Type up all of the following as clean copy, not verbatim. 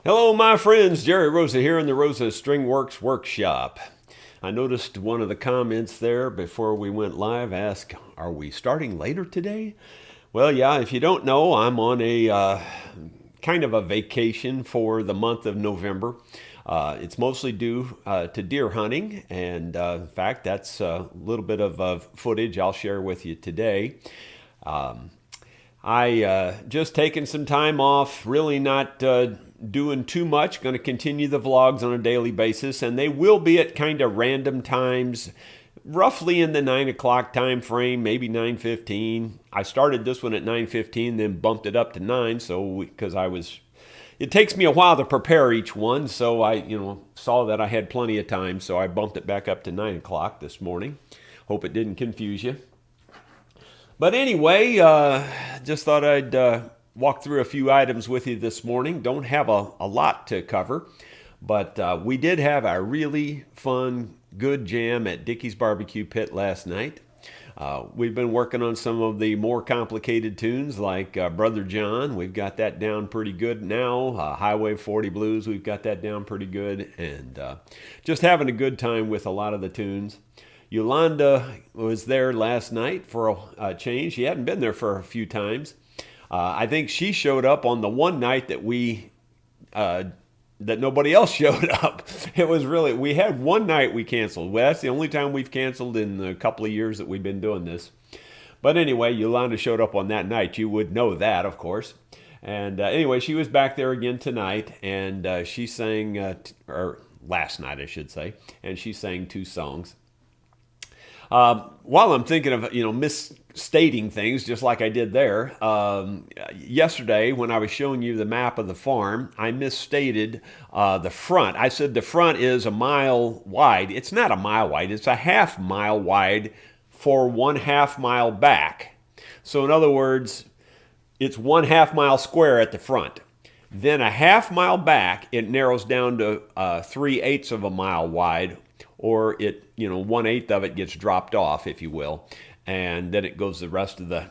Hello, my friends. Jerry Rosa here in the Rosa String Works Workshop. I noticed one of the comments there before we went live asked, are we starting later today? Well, yeah, if you don't know, I'm on a kind of a vacation for the month of November. It's mostly due to deer hunting, and in fact, that's a little bit of footage I'll share with you today. I just taking some time off, really not doing too much. Going to continue the vlogs on a daily basis, and they will be at kind of random times, roughly in the 9 o'clock time frame, maybe 9:15. I started this one at 9:15, then bumped it up to 9, so because it takes me a while to prepare each one, so I saw that I had plenty of time, so I bumped it back up to 9 o'clock this morning. Hope it didn't confuse you. But anyway, just thought I'd walk through a few items with you this morning. Don't have a lot to cover, but we did have a really fun, good jam at Dickey's Barbecue Pit last night. We've been working on some of the more complicated tunes like Brother John. We've got that down pretty good now. Highway 40 Blues, we've got that down pretty good. And just having a good time with a lot of the tunes. Yolanda was there last night for a change. She hadn't been there for a few times. I think she showed up on the one night that that nobody else showed up. We had one night we canceled. Well, that's the only time we've canceled in a couple of years that we've been doing this. But anyway, Yolanda showed up on that night. You would know that, of course. And anyway, she was back there again tonight, and she sang, or last night I should say, and she sang 2 songs. While I'm thinking of, misstating things just like I did there, yesterday when I was showing you the map of the farm, I misstated the front. I said the front is a mile wide. It's not a mile wide. It's a half mile wide for 1/2 mile back. So in other words, it's 1/2 mile square at the front. Then a half mile back, it narrows down to 3/8 of a mile wide, or 1/8 of it gets dropped off, if you will, and then it goes the rest of the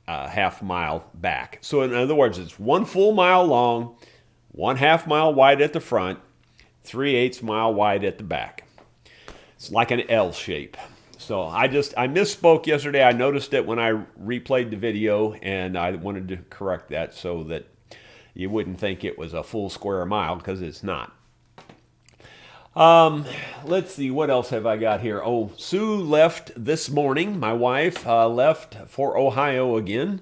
half mile back. So in other words, it's 1 full mile long, 1/2 mile wide at the front, 3/8 mile wide at the back. It's like an L shape. So I misspoke yesterday. I noticed it when I replayed the video, and I wanted to correct that so that you wouldn't think it was a full square mile, because it's not. Let's see, what else have I got here? Oh, Sue left this morning. My wife left for Ohio again.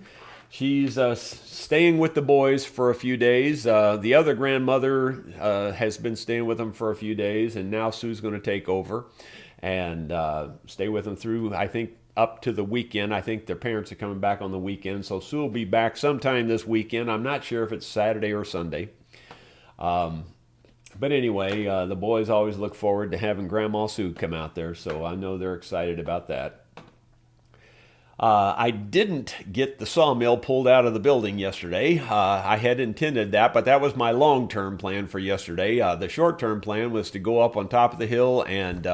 She's staying with the boys for a few days. The other grandmother has been staying with them for a few days, and now Sue's going to take over and stay with them through, I think, up to the weekend. I think their parents are coming back on the weekend, so Sue will be back sometime this weekend. I'm not sure if it's Saturday or Sunday. But anyway, the boys always look forward to having Grandma Sue come out there, so I know they're excited about that. I didn't get the sawmill pulled out of the building yesterday. I had intended that, but that was my long-term plan for yesterday. The short-term plan was to go up on top of the hill and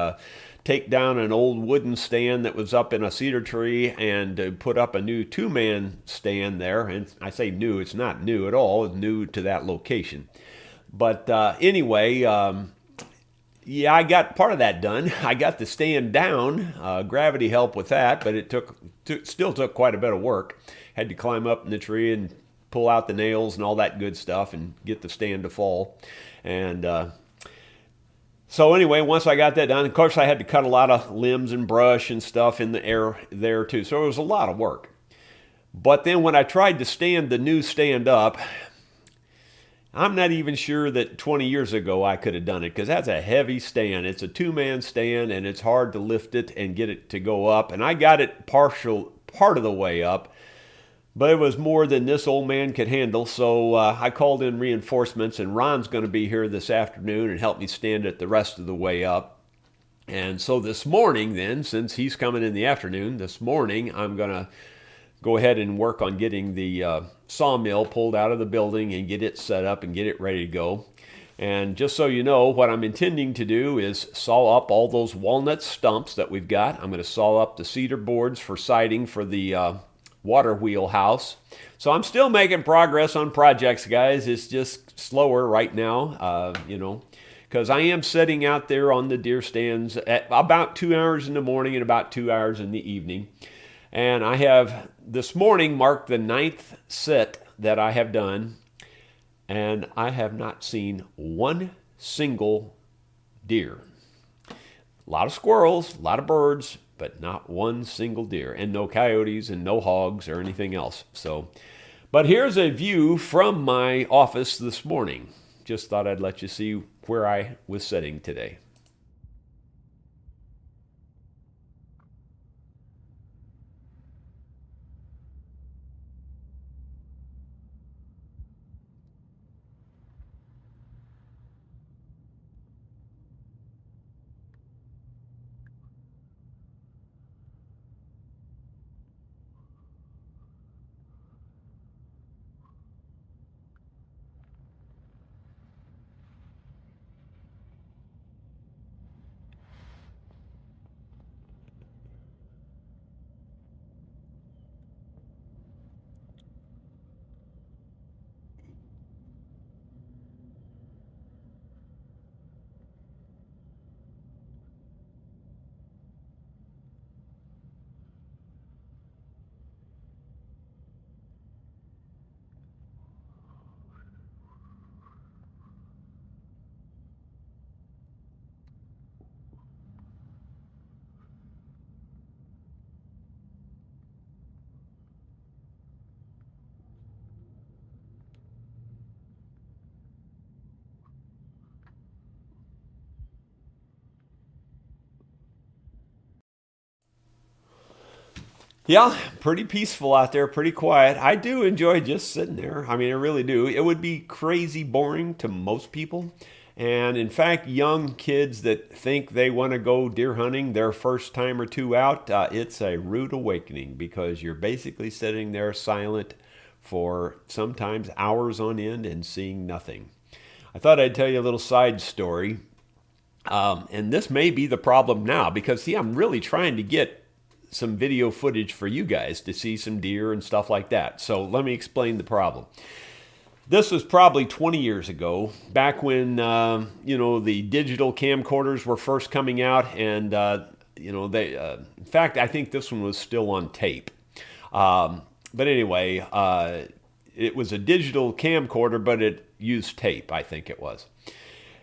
take down an old wooden stand that was up in a cedar tree and put up a new 2-man stand there. And I say new, it's not new at all. It's new to that location. But anyway, yeah, I got part of that done. I got the stand down. Gravity helped with that, but it still took quite a bit of work. Had to climb up in the tree and pull out the nails and all that good stuff and get the stand to fall. And so anyway, once I got that done, of course I had to cut a lot of limbs and brush and stuff in the air there too. So it was a lot of work. But then when I tried to stand the new stand up, I'm not even sure that 20 years ago I could have done it, because that's a heavy stand. It's a 2-man stand, and it's hard to lift it and get it to go up. And I got it part of the way up, but it was more than this old man could handle. So I called in reinforcements, and Ron's going to be here this afternoon and help me stand it the rest of the way up. And so this morning then, since he's coming in the afternoon, this morning I'm going to go ahead and work on getting the sawmill pulled out of the building and get it set up and get it ready to go. And just so you know, what I'm intending to do is saw up all those walnut stumps that we've got. I'm going to saw up the cedar boards for siding for the water wheelhouse. So I'm still making progress on projects, guys. It's just slower right now, because I am sitting out there on the deer stands at about 2 hours in the morning and about 2 hours in the evening. And I have this morning marked the 9th sit that I have done, and I have not seen one single deer. A lot of squirrels, a lot of birds, but not one single deer, and no coyotes and no hogs or anything else. But here's a view from my office this morning. Just thought I'd let you see where I was sitting today. Yeah, pretty peaceful out there, pretty quiet. I do enjoy just sitting there. I mean, I really do. It would be crazy boring to most people. And in fact, young kids that think they want to go deer hunting their first time or two out, it's a rude awakening because you're basically sitting there silent for sometimes hours on end and seeing nothing. I thought I'd tell you a little side story. And this may be the problem now because, see, I'm really trying to get some video footage for you guys to see some deer and stuff like that. So let me explain the problem. This was probably 20 years ago, back when, the digital camcorders were first coming out. And, in fact, I think this one was still on tape. But anyway, it was a digital camcorder, but it used tape, I think it was.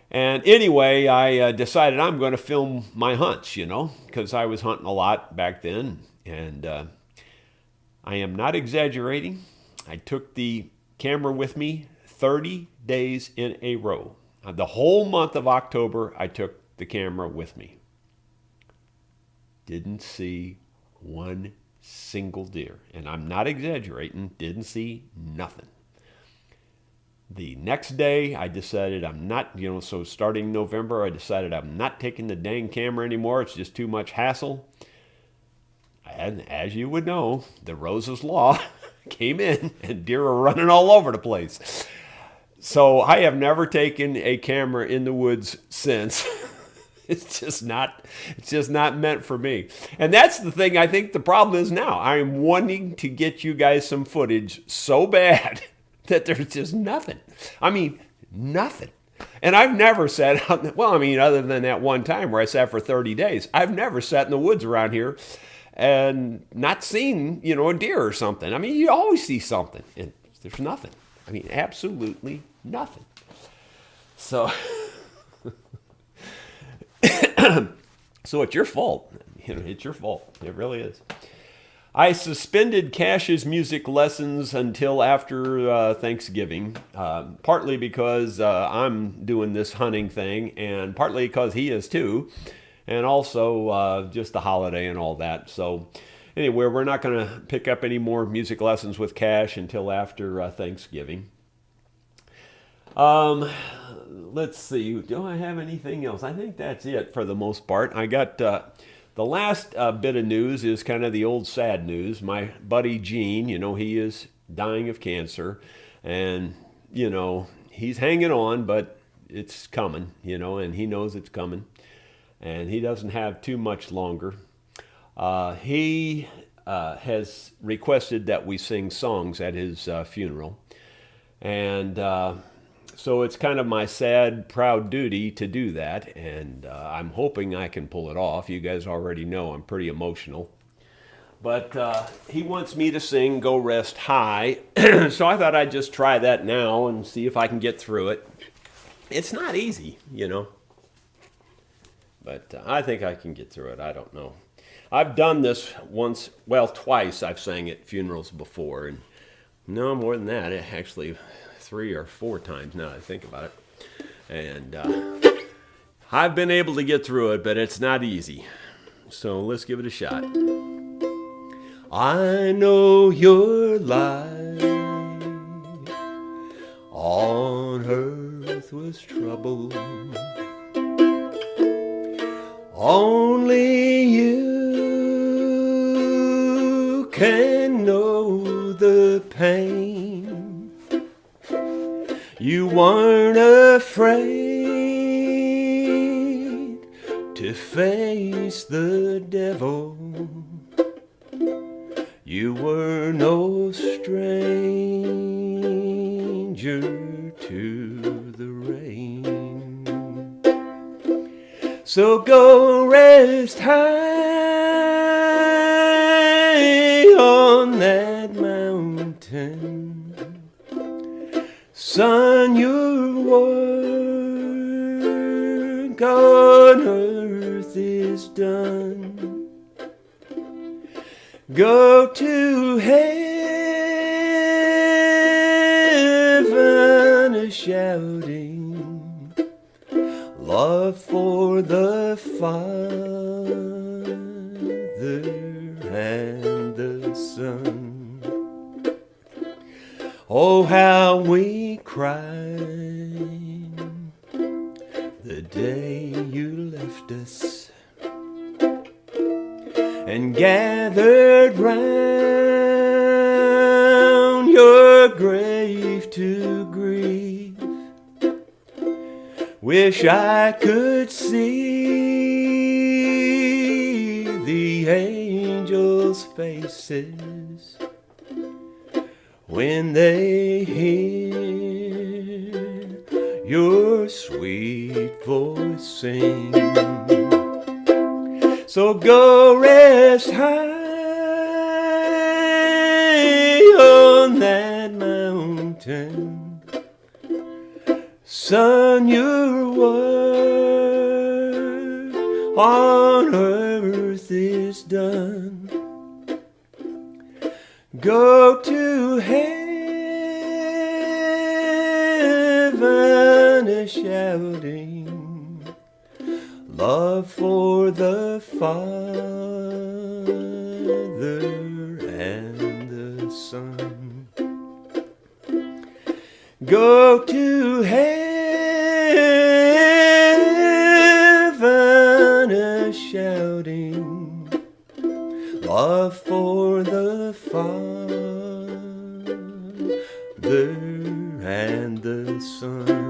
And anyway, I decided I'm going to film my hunts, because I was hunting a lot back then. And I am not exaggerating. I took the camera with me 30 days in a row. The whole month of October, I took the camera with me. Didn't see one single deer. And I'm not exaggerating, didn't see nothing. The next day, I decided I'm not, so starting November, I decided I'm not taking the dang camera anymore. It's just too much hassle. And as you would know, the Rose's Law came in and deer are running all over the place. So I have never taken a camera in the woods since. It's just not meant for me. And that's the thing I think the problem is now. I'm wanting to get you guys some footage so bad that there's just nothing. I mean, nothing. And I've never sat out, other than that one time where I sat for 30 days, I've never sat in the woods around here and not seen, a deer or something. I mean, you always see something, and there's nothing. I mean, absolutely nothing. So, so it's your fault. It's your fault. It really is. I suspended Cash's music lessons until after Thanksgiving, partly because I'm doing this hunting thing, and partly because he is too, and also just the holiday and all that. So anyway, we're not going to pick up any more music lessons with Cash until after Thanksgiving. Let's see. Do I have anything else? I think that's it for the most part. I got... The last bit of news is kind of the old sad news. My buddy Gene, he is dying of cancer. And, he's hanging on, but it's coming, and he knows it's coming. And he doesn't have too much longer. He has requested that we sing songs at his funeral. And so it's kind of my sad, proud duty to do that. And I'm hoping I can pull it off. You guys already know I'm pretty emotional. But he wants me to sing Go Rest High. So I thought I'd just try that now and see if I can get through it. It's not easy, you know. But I think I can get through it. I don't know. I've done this once, well, twice I've sang at funerals before. And no, more than that. Actually, 3 or 4 times now that I think about it. And I've been able to get through it, but it's not easy. So let's give it a shot. I know your life on earth was trouble. Only you can know the pain. You weren't afraid to face the devil. You were no stranger to the rain. So go rest high on that mountain. Son, your work on earth is done. Go to heaven a-shouting, love for the Father and the Son. Oh, how we cried the day you left us, and gathered round your grave to grieve. Wish I could see the angels' faces when they hear your sweet voice sing. So go rest high on that mountain. Son, your work on earth is done. Go to heaven a-shouting, love for the Father and the Son. Go to heaven a-shouting, love for the Father and the Son.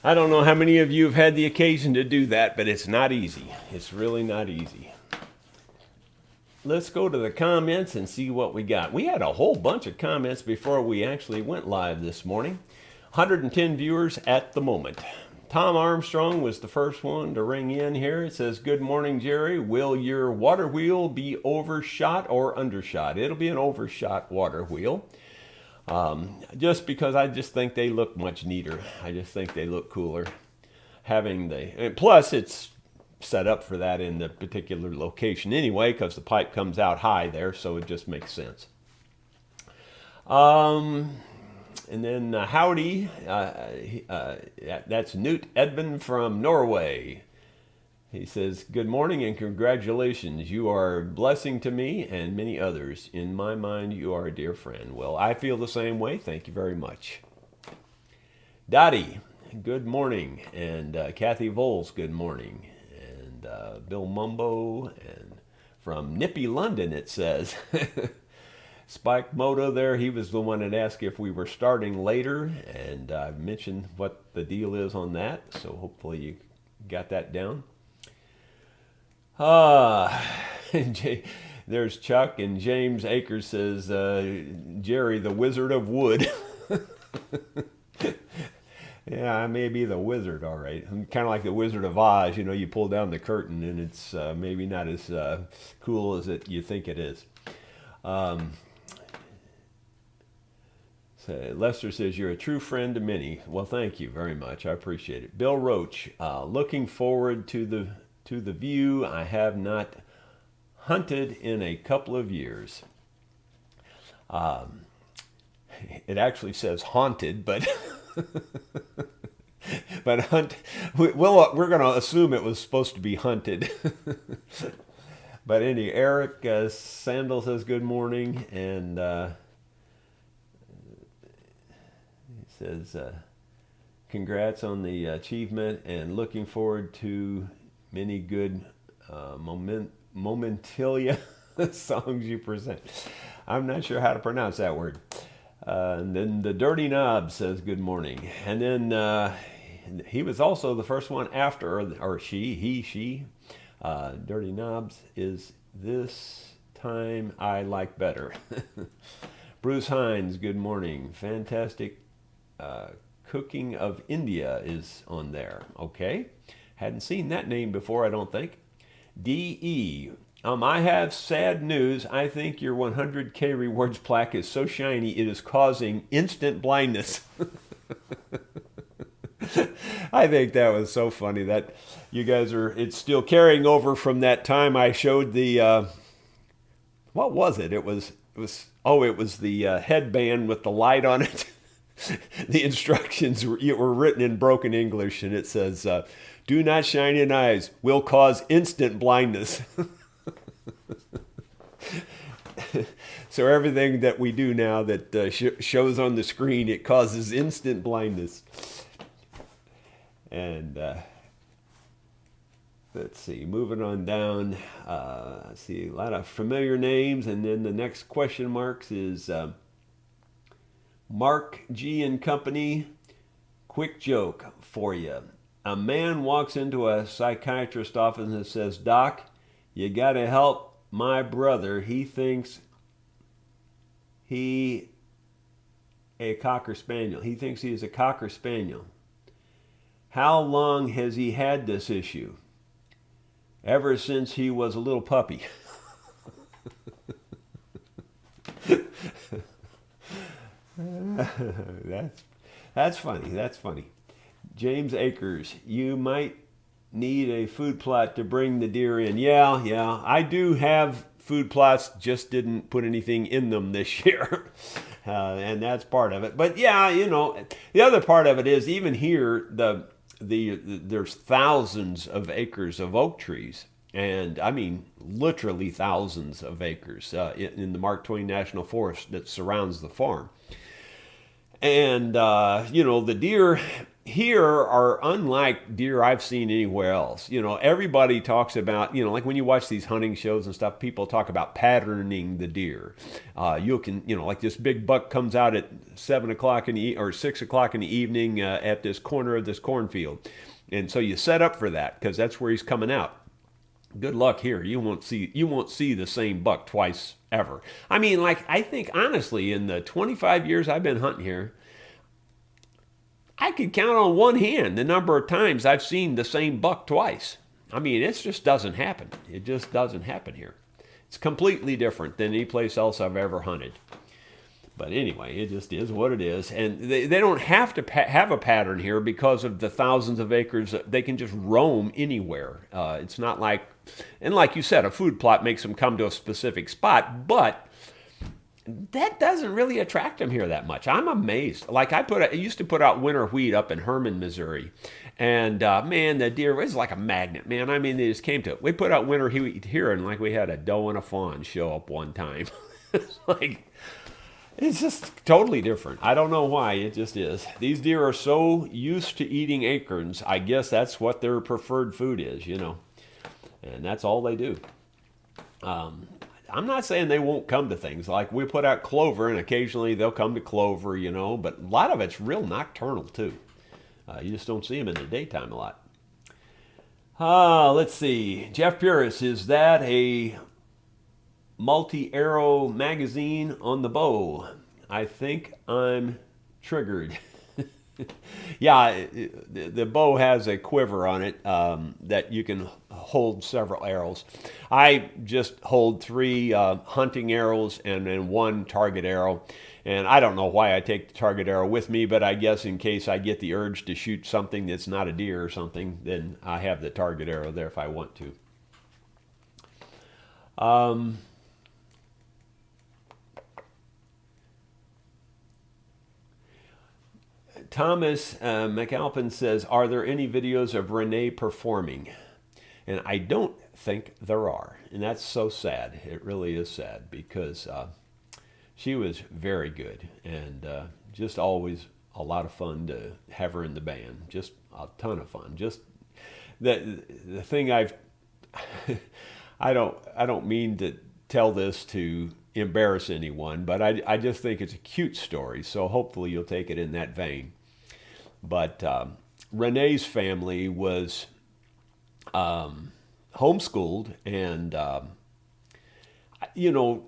I don't know how many of you have had the occasion to do that, but it's not easy. It's really not easy. Let's go to the comments and see what we got. We had a whole bunch of comments before we actually went live this morning. 110 viewers at the moment. Tom Armstrong was the first one to ring in here. It says, good morning, Jerry. Will your water wheel be overshot or undershot? It'll be an overshot water wheel. Just because I just think they look much neater. I just think they look cooler. And plus it's set up for that in the particular location anyway, because the pipe comes out high there, so it just makes sense. And then howdy, that's Newt Edmund from Norway. He says, good morning and congratulations. You are a blessing to me and many others. In my mind, you are a dear friend. Well, I feel the same way. Thank you very much. Dottie, good morning. And Kathy Voles, good morning. And Bill Mumbo, and from Nippy, London, it says. Spike Moto there, he was the one that asked if we were starting later, and I mentioned what the deal is on that, so hopefully you got that down. There's Chuck, and James Akers says, Jerry, the Wizard of Wood. Yeah, I may be the wizard, all right. I'm kind of like the Wizard of Oz. You know, you pull down the curtain, and it's maybe not as cool as you think it is. So Lester says, you're a true friend to many. Well, thank you very much. I appreciate it. Bill Roach, looking forward to the view. I have not hunted in a couple of years. It actually says haunted, but but we're going to assume it was supposed to be hunted. But anyway, Eric Sandal says good morning, and he says congrats on the achievement, and looking forward to many good momentalia songs you present. I'm not sure how to pronounce that word. And then the Dirty Knob says good morning. And then he was also the first one after, or she. Dirty Knobs is this time I like better. Bruce Hines, good morning. Fantastic Cooking of India is on there. Okay. Hadn't seen that name before, I don't think. D.E. I have sad news. I think your 100K rewards plaque is so shiny it is causing instant blindness. I think that was so funny that you guys it's still carrying over from that time I showed the, what was it? It was the headband with the light on it. The instructions were written in broken English, and it says, do not shine in eyes, will cause instant blindness. So everything that we do now that shows on the screen, it causes instant blindness. And let's see, moving on down, I see a lot of familiar names, and then the next question marks is Mark G and Company. Quick joke for you. A man walks into a psychiatrist's office and says, Doc, you got to help my brother. He thinks a Cocker Spaniel. He thinks he is a Cocker Spaniel. How long has he had this issue? Ever since he was a little puppy. That's funny. That's funny. James Akers, you might need a food plot to bring the deer in. Yeah. I do have food plots, just didn't put anything in them this year. And that's part of it. But yeah, the other part of it is even here, there's thousands of acres of oak trees. And I mean, literally thousands of acres in the Mark Twain National Forest that surrounds the farm. And, the deer here are unlike deer I've seen anywhere else. Everybody talks about, like when you watch these hunting shows and stuff, people talk about patterning the deer. You can, like this big buck comes out at 7 o'clock or 6 o'clock in the evening at this corner of this cornfield. And so you set up for that because that's where he's coming out. Good luck here. You won't see the same buck twice ever. I mean, I think honestly, in the 25 years I've been hunting here, I could count on one hand the number of times I've seen the same buck twice. I mean, it just doesn't happen. It just doesn't happen here. It's completely different than any place else I've ever hunted. But anyway, it just is what it is. And they don't have to have a pattern here because of the thousands of acres. They can just roam anywhere. It's not like, and like you said, a food plot makes them come to a specific spot, but that doesn't really attract them here that much. I'm amazed. I used to put out winter wheat up in Herman, Missouri. And man, the deer was like a magnet, man. I mean, they just came to it. We put out winter wheat here, and we had a doe and a fawn show up one time. It's just totally different. I don't know why. It just is. These deer are so used to eating acorns. I guess that's what their preferred food is, And that's all they do. I'm not saying they won't come to things. Like we put out clover, and occasionally they'll come to clover, but a lot of it's real nocturnal too. You just don't see them in the daytime a lot. Let's see. Jeff Puris, is that a multi-arrow magazine on the bow? I think I'm triggered. Yeah, the bow has a quiver on it that you can hold several arrows. I just hold 3 hunting arrows and then 1 target arrow. And I don't know why I take the target arrow with me, but I guess in case I get the urge to shoot something that's not a deer or something, then I have the target arrow there if I want to. Thomas McAlpin says, are there any videos of Renee performing? And I don't think there are. And that's so sad. It really is sad because she was very good and just always a lot of fun to have her in the band. Just a ton of fun. Just the thing I don't mean to tell this to embarrass anyone, but I just think it's a cute story. So hopefully you'll take it in that vein. But Renee's family was homeschooled, and I don't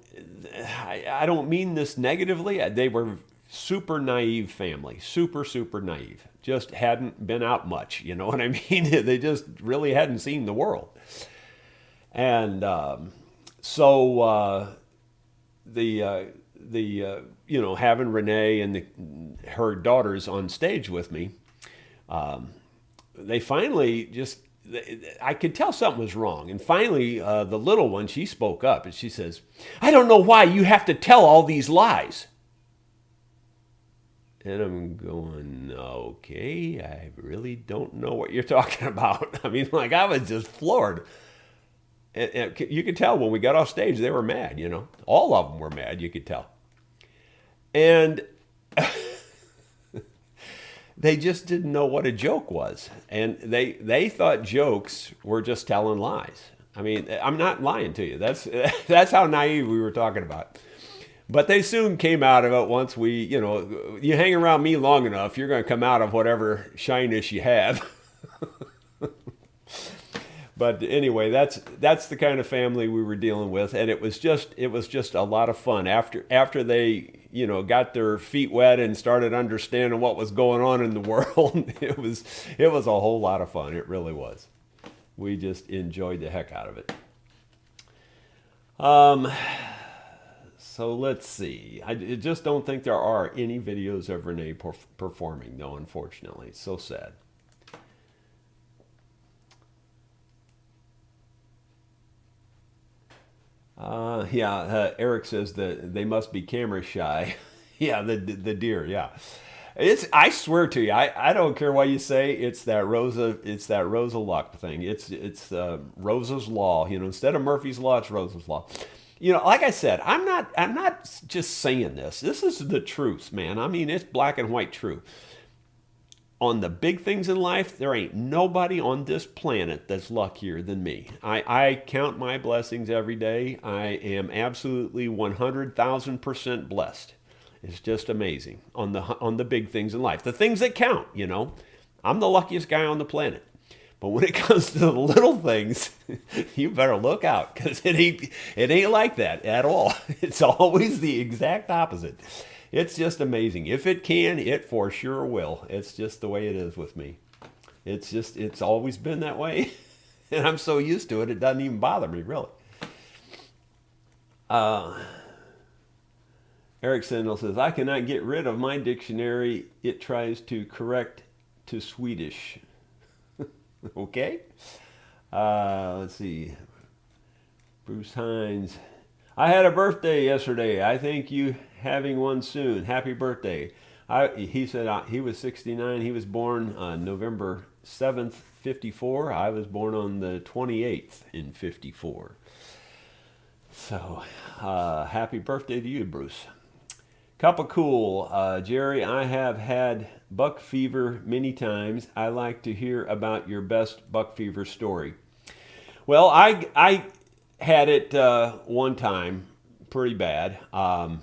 mean this negatively. They were super naive family, super naive. Just hadn't been out much. You know what I mean? They just really hadn't seen the world, and so having Renee and her daughters on stage with me, they finally I could tell something was wrong. And finally, the little one, she spoke up and she says, I don't know why you have to tell all these lies. And I'm going, okay, I really don't know what you're talking about. I mean, I was just floored. And you could tell when we got off stage, they were mad, All of them were mad, you could tell. And they just didn't know what a joke was. And they thought jokes were just telling lies. I mean, I'm not lying to you. That's how naive we were talking about. But they soon came out of it once you hang around me long enough, you're going to come out of whatever shyness you have. But anyway, that's the kind of family we were dealing with, and it was just a lot of fun. After they got their feet wet and started understanding what was going on in the world, it was a whole lot of fun. It really was. We just enjoyed the heck out of it. So let's see. I just don't think there are any videos of Renee performing, though. Unfortunately, it's so sad. Eric says that they must be camera shy. Yeah, the deer. Yeah, I swear to you, I don't care what you say. It's that Rosa luck thing. It's Rosa's law. Instead of Murphy's law, it's Rosa's law. Like I said, I'm not just saying this. This is the truth, man. I mean, it's black and white true. On the big things in life, there ain't nobody on this planet that's luckier than me. I count my blessings every day. I am absolutely 100,000% blessed. It's just amazing on the big things in life. The things that count, I'm the luckiest guy on the planet. But when it comes to the little things, you better look out, because it ain't like that at all. It's always the exact opposite. It's just amazing. If it can, it for sure will. It's just the way it is with me. It's always been that way. And I'm so used to it, it doesn't even bother me, really. Eric Sandel says, I cannot get rid of my dictionary. It tries to correct to Swedish. Okay. Let's see. Bruce Hines. I had a birthday yesterday. I think you having one soon. Happy birthday. He said he was 69. He was born on November 7th, 54. I was born on the 28th in 54. So happy birthday to you, Bruce. Cup of Cool. Jerry, I have had buck fever many times. I like to hear about your best buck fever story. Well, I had it one time, pretty bad. I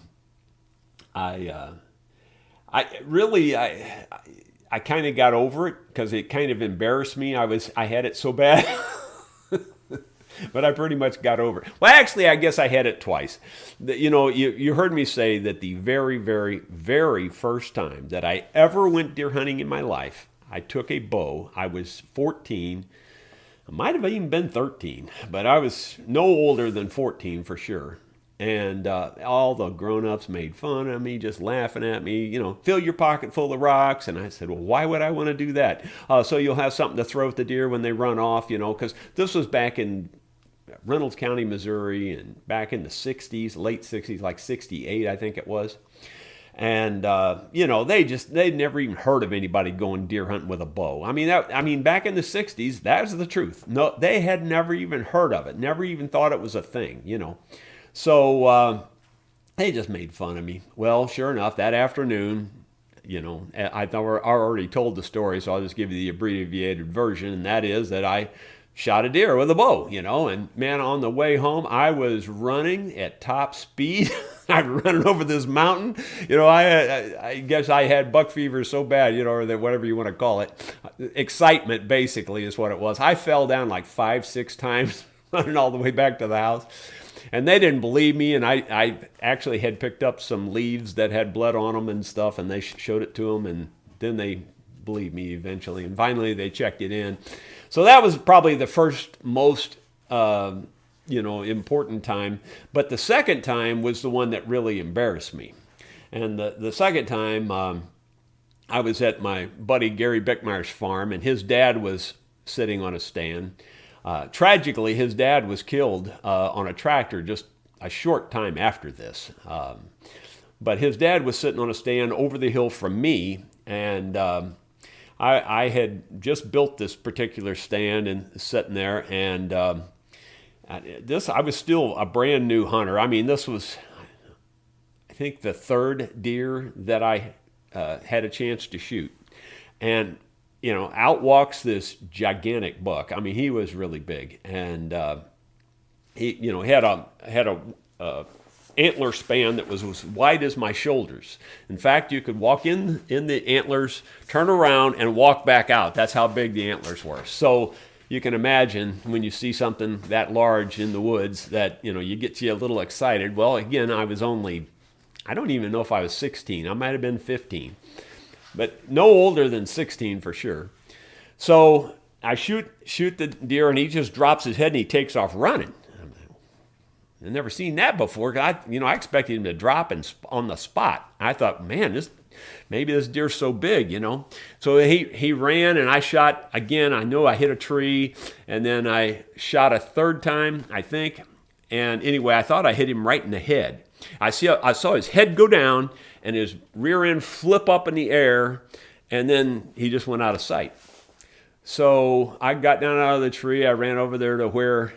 I really I kind of got over it because it kind of embarrassed me. I had it so bad. But I pretty much got over it. Well, actually, I guess I had it twice. You heard me say that the very, very, very first time that I ever went deer hunting in my life, I took a bow. I was 14. I might have even been 13, but I was no older than 14 for sure. And all the grown-ups made fun of me, just laughing at me, fill your pocket full of rocks. And I said, well, why would I want to do that? So you'll have something to throw at the deer when they run off, because this was back in Reynolds County, Missouri, and back in the 60s, late 60s, like 68, I think it was. And, they'd never even heard of anybody going deer hunting with a bow. I mean, back in the 60s, that's the truth. No, they had never even heard of it, never even thought it was a thing, So they just made fun of me. Well, sure enough, that afternoon, I thought I already told the story, so I'll just give you the abbreviated version, and that is that I shot a deer with a bow, and man, on the way home, I was running at top speed. I was running over this mountain. I guess I had buck fever so bad, or that whatever you want to call it. Excitement, basically, is what it was. I fell down like 5-6 times running all the way back to the house. And they didn't believe me, and I actually had picked up some leaves that had blood on them and stuff, and they showed it to them, and then they believed me eventually, and finally they checked it in. So that was probably the first most, important time. But the second time was the one that really embarrassed me. And the second time, I was at my buddy Gary Bickmeyer's farm, and his dad was sitting on a stand. Tragically, his dad was killed on a tractor just a short time after this. But his dad was sitting on a stand over the hill from me, and I had just built this particular stand and sitting there, and I was still a brand new hunter. I mean, this was, I think, the third deer that I had a chance to shoot. And out walks this gigantic buck. I mean, he was really big, and he had a antler span that was as wide as my shoulders. In fact, you could walk in the antlers, turn around, and walk back out. That's how big the antlers were. So you can imagine when you see something that large in the woods that you get you a little excited. Well, again, I don't even know if I was 16. I might have been 15. But no older than 16 for sure. So I shoot the deer, and he just drops his head and he takes off running. I've never seen that before. I expected him to drop on the spot. I thought, man, maybe this deer's so big, So he ran, and I shot again. I know I hit a tree, and then I shot a third time, I think. And anyway, I thought I hit him right in the head. I saw his head go down and his rear end flip up in the air, and then he just went out of sight. So I got down out of the tree. I ran over there to where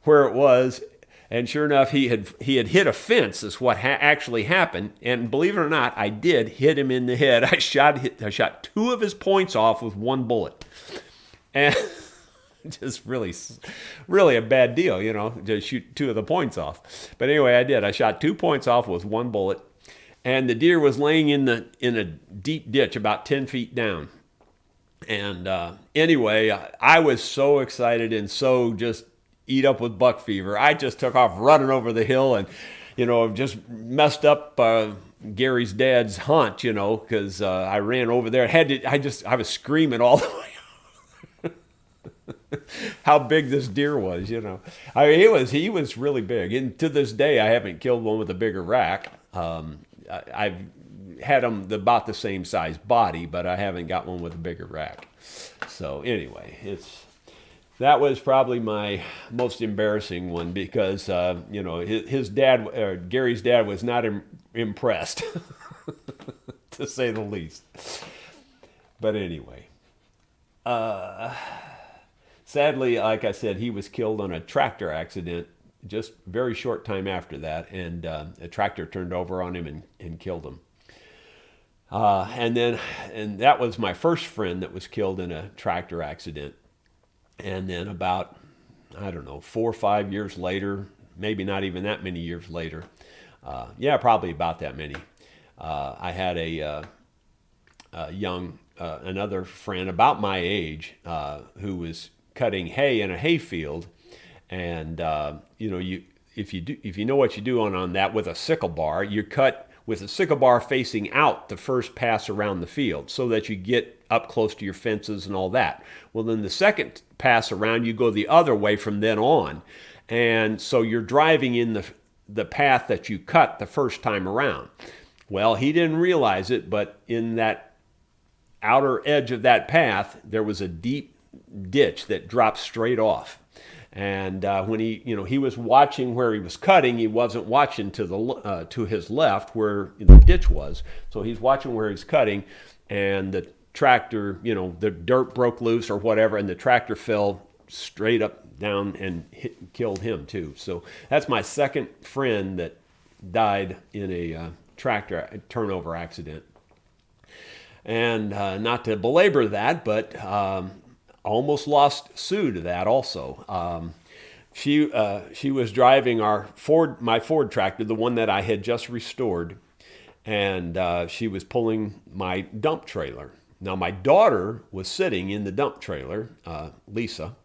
it was, and sure enough, he had hit a fence. Is what actually happened. And believe it or not, I did hit him in the head. I shot 2 of his points off with 1 bullet, and just really, really a bad deal, to shoot 2 of the points off. But anyway, I did. I shot 2 points off with 1 bullet, and the deer was laying in a deep ditch about 10 feet down. And anyway, I was so excited and so just eat up with buck fever. I just took off running over the hill, and just messed up Gary's dad's hunt, because I ran over there. I was screaming all the way. How big this deer was, I mean, he was really big. And to this day, I haven't killed one with a bigger rack. I've had them about the same size body, but I haven't got one with a bigger rack. So anyway, that was probably my most embarrassing one because, his dad, Gary's dad, was not impressed, to say the least. But anyway, sadly, like I said, he was killed on a tractor accident just very short time after that, and a tractor turned over on him and killed him. And that was my first friend that was killed in a tractor accident. And then about, I don't know, 4 or 5 years later, maybe not even that many years later. Yeah, probably about that many. I had another friend about my age who was cutting hay in a hay field, and if you know what you do on that with a sickle bar, you cut with a sickle bar facing out the first pass around the field so that you get up close to your fences and all that. Well, then the second pass around, you go the other way from then on, and so you're driving in the path that you cut the first time around. Well, he didn't realize it, but in that outer edge of that path, there was a deep ditch that dropped straight off. And when he was watching where he was cutting, he wasn't watching to his left where the ditch was. So he's watching where he's cutting, and the tractor, the dirt broke loose or whatever, and the tractor fell straight up down and killed him too. So that's my second friend that died in a tractor turnover accident. And not to belabor that, but almost lost Sue to that also. She was driving my Ford tractor, the one that I had just restored, and she was pulling my dump trailer. Now my daughter was sitting in the dump trailer, Lisa.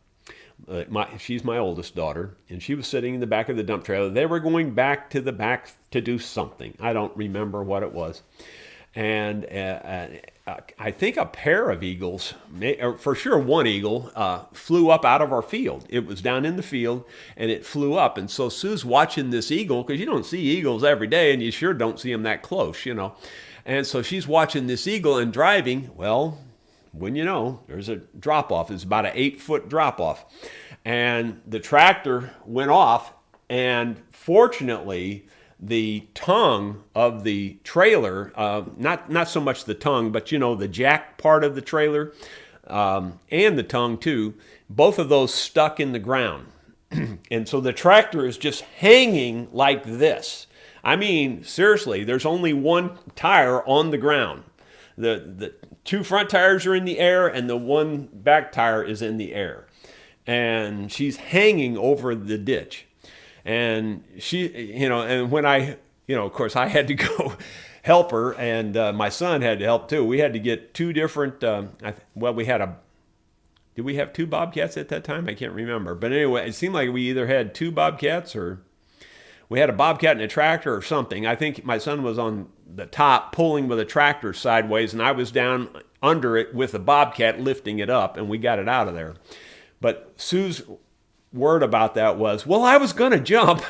She's my oldest daughter, and she was sitting in the back of the dump trailer. They were going back to the back to do something. I don't remember what it was. And I think a pair of eagles, or for sure one eagle, flew up out of our field. It was down in the field, and it flew up. And so Sue's watching this eagle, because you don't see eagles every day, and you sure don't see them that close, And so she's watching this eagle and driving. Well, when there's a drop-off. It's about an 8-foot drop-off. And the tractor went off, and fortunately, the tongue of the trailer, not so much the tongue, but the jack part of the trailer, and the tongue too, both of those stuck in the ground. And so the tractor is just hanging like this. I mean, seriously, there's only one tire on the ground. The two front tires are in the air, and the one back tire is in the air. And she's hanging over the ditch. And she, and when of course I had to go help her, and my son had to help too. We had to get two different, did we have two Bobcats at that time? I can't remember. But anyway, it seemed like we either had two Bobcats or we had a Bobcat and a tractor or something. I think my son was on the top pulling with a tractor sideways, and I was down under it with the Bobcat lifting it up, and we got it out of there. But Sue's word about that was, well, I was going to jump.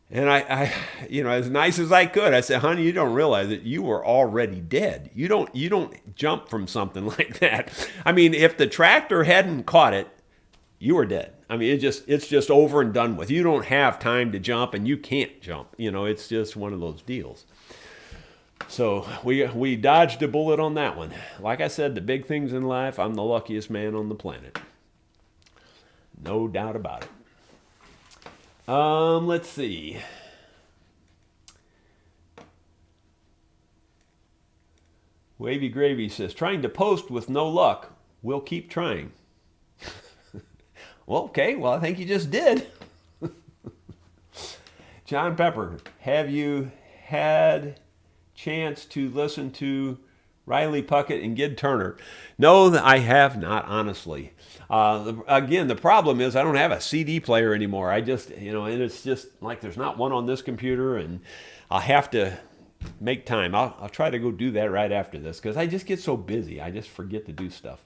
And I as nice as I could, I said, honey, you don't realize that you were already dead. You don't jump from something like that. I mean, if the tractor hadn't caught it, you were dead. I mean, it's just over and done with. You don't have time to jump, and you can't jump. It's just one of those deals. So we dodged a bullet on that one. Like I said, the big things in life, I'm the luckiest man on the planet. No doubt about it. Let's see. Wavy Gravy says, trying to post with no luck. We'll keep trying. Well, okay. Well, I think you just did. John Pepper, have you had chance to listen to Riley Puckett and Gid Turner? No, I have not, honestly. Again, the problem is I don't have a CD player anymore. I just, and it's just like there's not one on this computer, and I'll have to make time. I'll try to go do that right after this, because I just get so busy. I just forget to do stuff.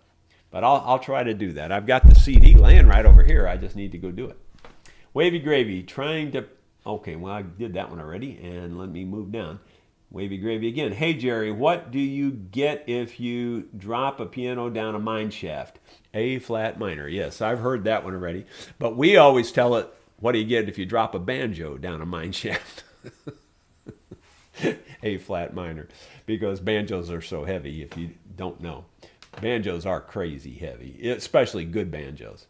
But I'll try to do that. I've got the CD laying right over here. I just need to go do it. Wavy Gravy, trying to... Okay, well, I did that one already, and let me move down. Wavy Gravy again. Hey, Jerry, what do you get if you drop a piano down a mine shaft? A flat minor. Yes, I've heard that one already. But we always tell it, what do you get if you drop a banjo down a mine shaft? A flat minor. Because banjos are so heavy, if you don't know. Banjos are crazy heavy, especially good banjos.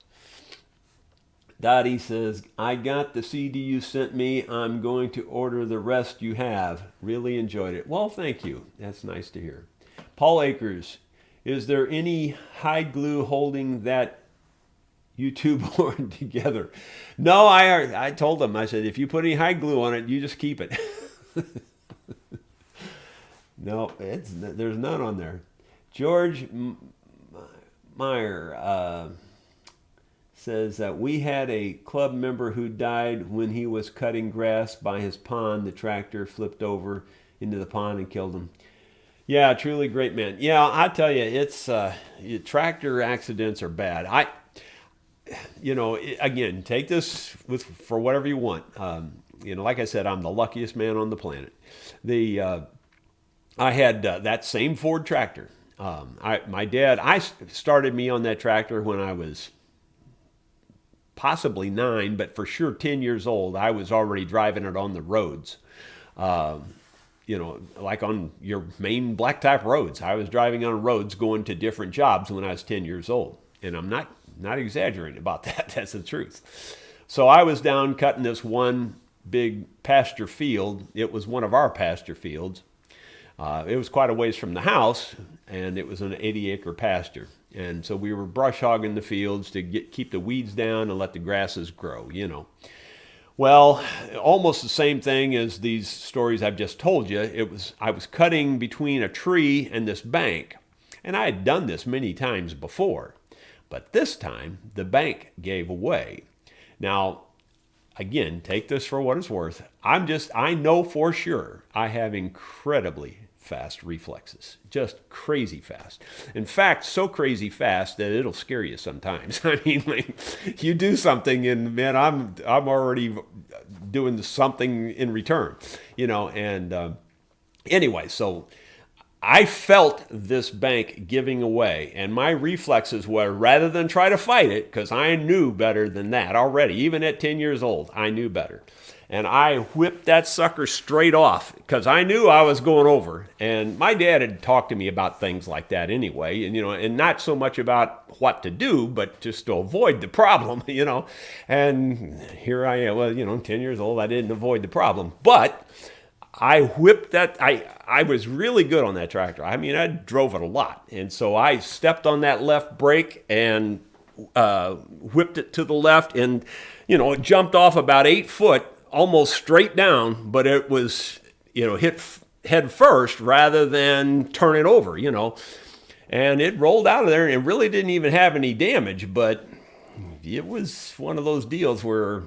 Dottie says, I got the CD you sent me. I'm going to order the rest you have. Really enjoyed it. Well, thank you. That's nice to hear. Paul Akers, is there any hide glue holding that You two born together. No, I told them, I said, if you put any hide glue on it, you just keep it. No, there's none on there. George Meyer says that we had a club member who died when he was cutting grass by his pond. The tractor flipped over into the pond and killed him. Yeah, truly great man. Yeah, I tell you, it's tractor accidents are bad. Again, take this for whatever you want. Like I said, I'm the luckiest man on the planet. I had that same Ford tractor. My dad started me on that tractor when I was possibly 9, but for sure 10 years old. I was already driving it on the roads. Like on your main blacktop roads. I was driving on roads going to different jobs when I was 10 years old. And I'm not exaggerating about that. That's the truth. So I was down cutting this one big pasture field. It was one of our pasture fields. It was quite a ways from the house, and it was an 80-acre pasture. And so we were brush hogging the fields to keep the weeds down and let the grasses grow, Well, almost the same thing as these stories I've just told you. I was cutting between a tree and this bank, and I had done this many times before. But this time, the bank gave way. Now, again, take this for what it's worth. I know for sure I have incredibly fast reflexes, just crazy fast. In fact, so crazy fast that it'll scare you sometimes. I mean, like, you do something and man, I'm already doing something in return, and anyway, so I felt this bank giving away, and my reflexes were, rather than try to fight it, because I knew better than that already, even at 10 years old, I knew better. And I whipped that sucker straight off because I knew I was going over. And my dad had talked to me about things like that anyway, and not so much about what to do, but just to avoid the problem, And here I am, 10 years old, I didn't avoid the problem. But I whipped that, I was really good on that tractor. I mean, I drove it a lot. And so I stepped on that left brake and whipped it to the left and, it jumped off about 8 foot, almost straight down, but it was, hit head first rather than turn it over, And it rolled out of there and it really didn't even have any damage, but it was one of those deals where,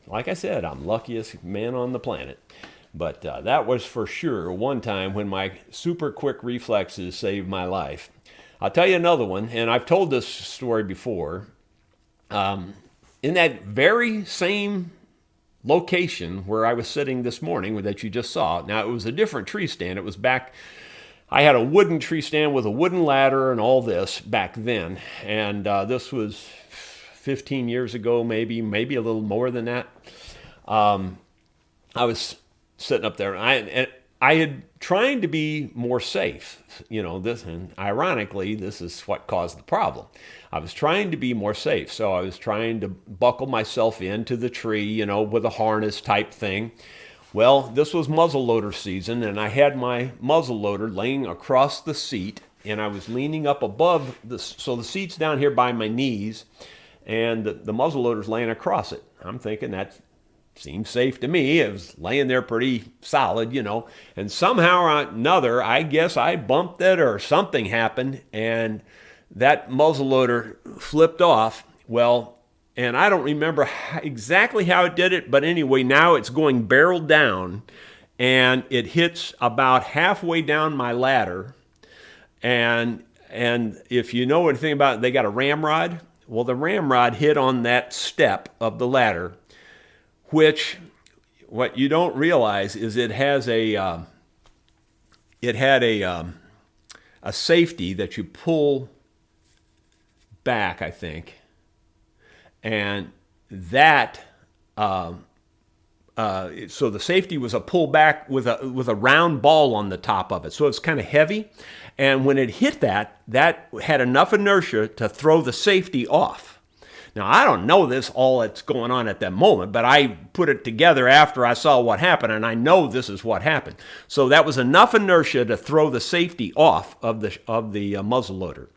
like I said, I'm luckiest man on the planet. But that was for sure one time when my super quick reflexes saved my life. I'll tell you another one, and I've told this story before. In that very same location where I was sitting this morning that you just saw, now it was a different tree stand. It was back, I had a wooden tree stand with a wooden ladder and all this back then. And this was 15 years ago, maybe a little more than that. I was sitting up there, and I had trying to be more safe, this, and ironically, this is what caused the problem. I was trying to be more safe, so I was trying to buckle myself into the tree, with a harness type thing. Well, this was muzzleloader season, and I had my muzzleloader laying across the seat, and I was leaning up above so the seat's down here by my knees, and the muzzleloader's laying across it. I'm thinking that seemed safe to me. It was laying there pretty solid, and somehow or another, I guess I bumped it or something happened, and that muzzleloader flipped off. Well, and I don't remember exactly how it did it, but anyway, now it's going barrel down, and it hits about halfway down my ladder, and if you know anything about it, they got a ramrod. Well, the ramrod hit on that step of the ladder, which what you don't realize is it had a safety that you pull back, I think, and that so the safety was a pull back with a round ball on the top of it, so it's kind of heavy, and when it hit that had enough inertia to throw the safety off. Now, I don't know this all that's going on at that moment, but I put it together after I saw what happened, and I know this is what happened. So that was enough inertia to throw the safety off of the muzzleloader.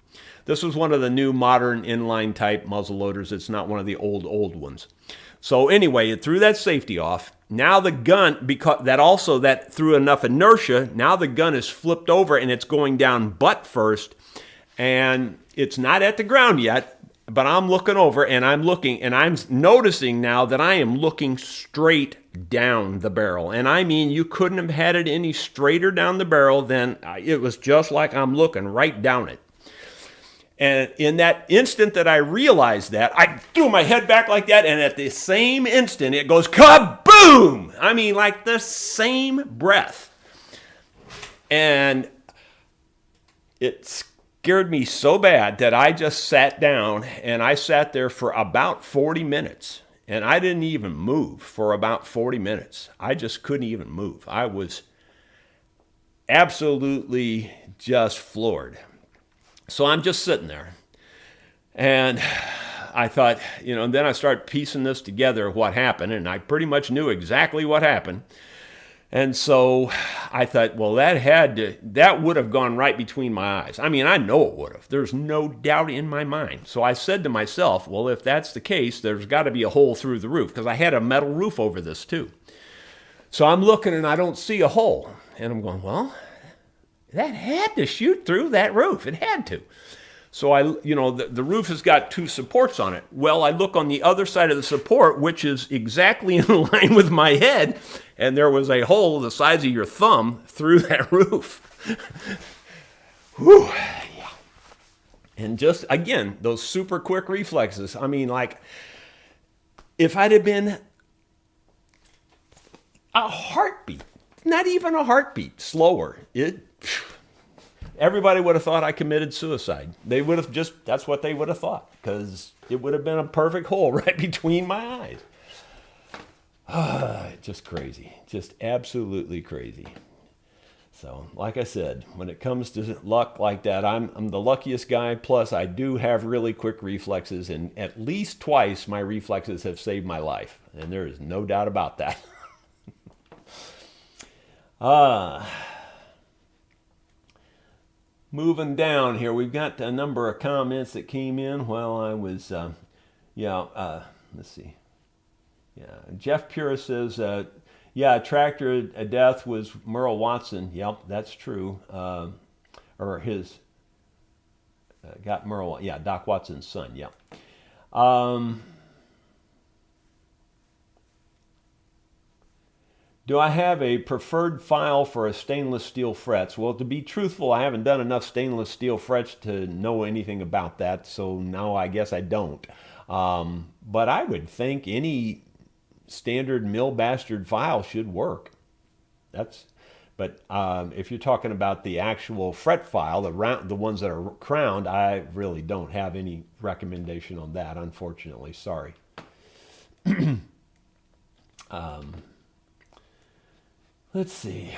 This was one of the new modern inline type muzzle loaders. It's not one of the old ones. So anyway, it threw that safety off. Now the gun, because that threw enough inertia, now the gun is flipped over and it's going down butt first. And it's not at the ground yet, but I'm looking over and I'm noticing now that I am looking straight down the barrel. And I mean, you couldn't have had it any straighter down the barrel than it was, just like I'm looking right down it. And in that instant that I realized that, I threw my head back like that, and at the same instant, it goes kaboom! I mean, like the same breath. And it scared me so bad that I just sat down, and I sat there for about 40 minutes. And I didn't even move for about 40 minutes. I just couldn't even move. I was absolutely just floored. So I'm just sitting there, and I thought, and then I started piecing this together, what happened, and I pretty much knew exactly what happened. And so I thought, well, that would have gone right between my eyes. I mean, I know it would have. There's no doubt in my mind. So I said to myself, well, if that's the case, there's got to be a hole through the roof, because I had a metal roof over this too. So I'm looking, and I don't see a hole. And I'm going, well, that had to shoot through that roof. It had to. So the roof has got two supports on it. Well, I look on the other side of the support, which is exactly in line with my head, and there was a hole the size of your thumb through that roof. Whew. Yeah. And just, again, those super quick reflexes. I mean, like, if I'd have been a heartbeat, not even a heartbeat, slower, everybody would have thought I committed suicide. They would have that's what they would have thought, because it would have been a perfect hole right between my eyes. Just crazy. Just absolutely crazy. So, like I said, when it comes to luck like that, I'm the luckiest guy. Plus, I do have really quick reflexes, and at least twice my reflexes have saved my life. And there is no doubt about that. Moving down here, we've got a number of comments that came in while I was, let's see. Yeah, Jeff Pura says, tractor death was Merle Watson. Yep, that's true. Or his, got Merle, Doc Watson's son, yep. Do I have a preferred file for a stainless steel frets? Well, to be truthful, I haven't done enough stainless steel frets to know anything about that, so no, I guess I don't. But I would think any standard mill bastard file should work. But if you're talking about the actual fret file, the ones that are crowned, I really don't have any recommendation on that, unfortunately. Sorry. Let's see.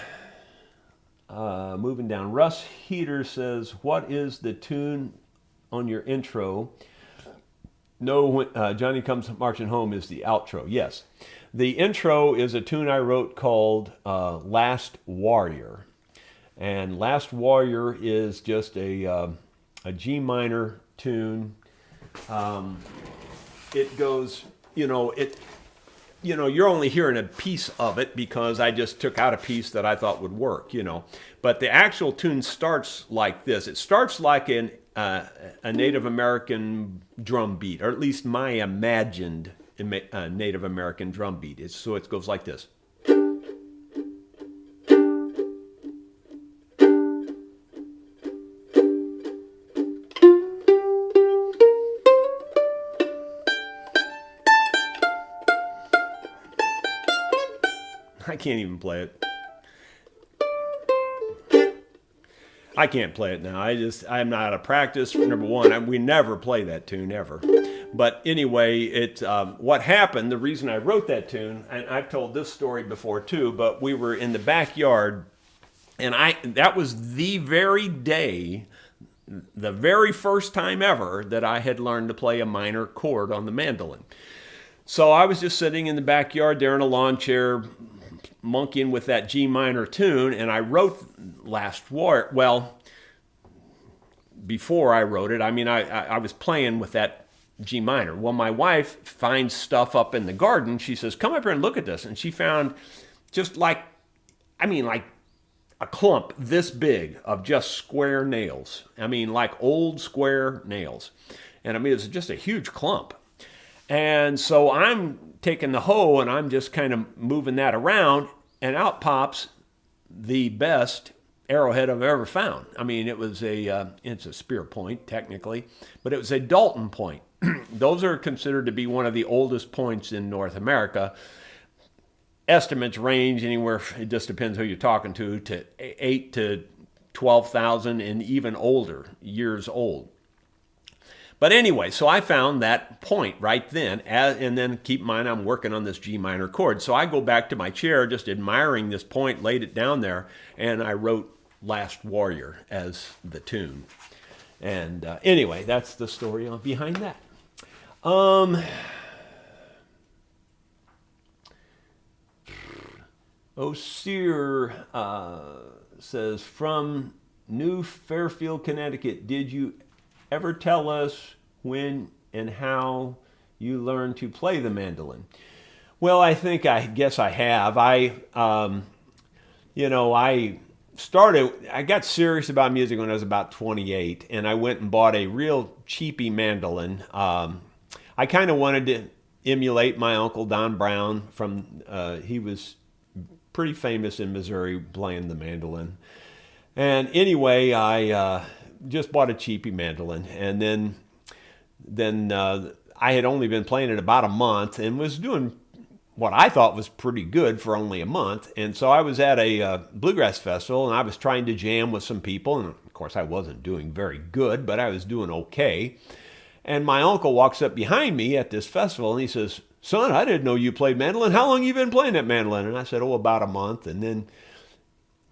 Moving down. Russ Heater says, what is the tune on your intro? No, Johnny Comes Marching Home is the outro. Yes. The intro is a tune I wrote called Last Warrior. And Last Warrior is just a G minor tune. It goes, you're only hearing a piece of it because I just took out a piece that I thought would work, But the actual tune starts like this. It starts like a Native American drum beat, or at least my imagined Native American drum beat. So it goes like this. I can't even play it. I can't play it now. I'm not out of practice. Number one, we never play that tune ever. But anyway, what happened, the reason I wrote that tune, and I've told this story before too, but we were in the backyard, and that was the very day, the very first time ever that I had learned to play a minor chord on the mandolin. So I was just sitting in the backyard there in a lawn chair, monkeying with that G minor tune, and I wrote Last Warrior. Well, before I wrote it. I mean, I was playing with that G minor. Well, my wife finds stuff up in the garden. She says, come up here and look at this. And she found just like a clump this big of just square nails. I mean, like old square nails. And I mean, it's just a huge clump. And so I'm taking the hoe and I'm just kind of moving that around, and out pops the best arrowhead I've ever found. I mean, it's a spear point technically, but it was a Dalton point. Those are considered to be one of the oldest points in North America. Estimates range anywhere, it just depends who you're talking to 8 to 12,000 and even older, years old. But anyway, so I found that point right then, and then keep in mind I'm working on this G minor chord. So I go back to my chair just admiring this point, laid it down there, and I wrote Last Warrior as the tune. And anyway, that's the story behind that. Osir says, from New Fairfield, Connecticut, did you ever tell us when and how you learned to play the mandolin? Well, I guess I have. I got serious about music when I was about 28, and I went and bought a real cheapy mandolin. I kind of wanted to emulate my uncle Don Brown he was pretty famous in Missouri playing the mandolin. And anyway, I just bought a cheapy mandolin, and then I had only been playing it about a month and was doing what I thought was pretty good for only a month. And so I was at a bluegrass festival, and I was trying to jam with some people, and of course I wasn't doing very good, but I was doing okay. And my uncle walks up behind me at this festival, and he says, son, I didn't know you played mandolin. How long have you been playing that mandolin? And I said, about a month. And then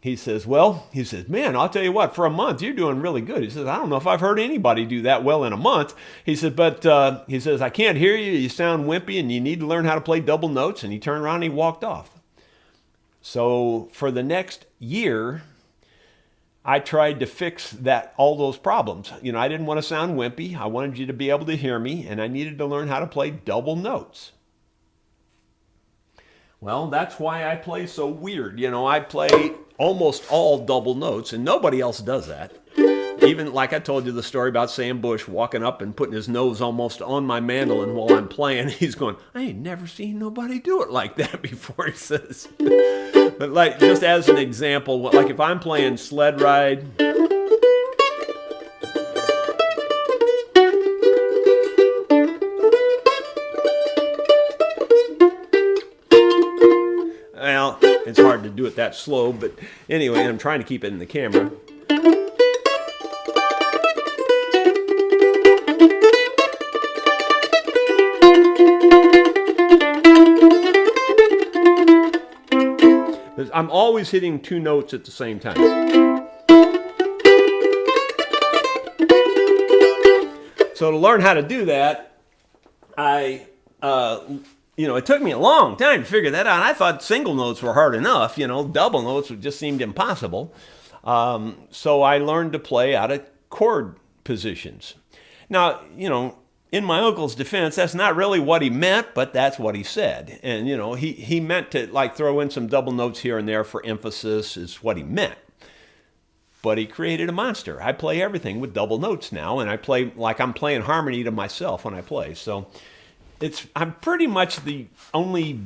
he says, man, I'll tell you what, for a month, you're doing really good. He says, I don't know if I've heard anybody do that well in a month. He said, but he says, I can't hear you. You sound wimpy, and you need to learn how to play double notes. And he turned around and he walked off. So for the next year, I tried to fix all those problems. I didn't want to sound wimpy. I wanted you to be able to hear me, and I needed to learn how to play double notes. Well, that's why I play so weird. I play almost all double notes, and nobody else does that. Even like I told you the story about Sam Bush walking up and putting his nose almost on my mandolin while I'm playing. He's going, I ain't never seen nobody do it like that before, he says. But like, just as an example, like if I'm playing Sled Ride, well, it's hard to do it that slow, but anyway, I'm trying to keep it in the camera. I'm always hitting two notes at the same time. So to learn how to do that, it took me a long time to figure that out. I thought single notes were hard enough. Double notes just seemed impossible. So I learned to play out of chord positions. Now, in my uncle's defense, that's not really what he meant, but that's what he said. And, he meant to like throw in some double notes here and there for emphasis is what he meant. But he created a monster. I play everything with double notes now, and I play like I'm playing harmony to myself when I play. So I'm pretty much the only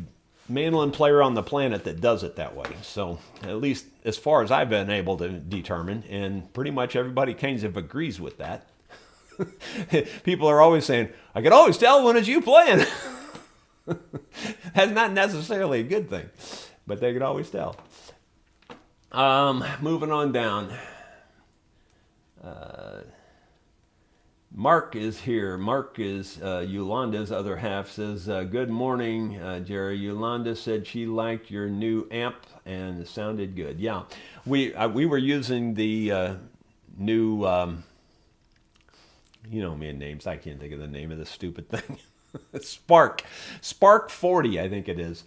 mandolin player on the planet that does it that way. So at least as far as I've been able to determine, and pretty much everybody kind of agrees with that. People are always saying, I can always tell when it's you playing. That's not necessarily a good thing, but they can always tell. Moving on down. Mark is here. Mark is Yolanda's other half. Says, good morning, Jerry. Yolanda said she liked your new amp and it sounded good. Yeah, we were using the new... you know me and names. I can't think of the name of this stupid thing. Spark 40, I think it is.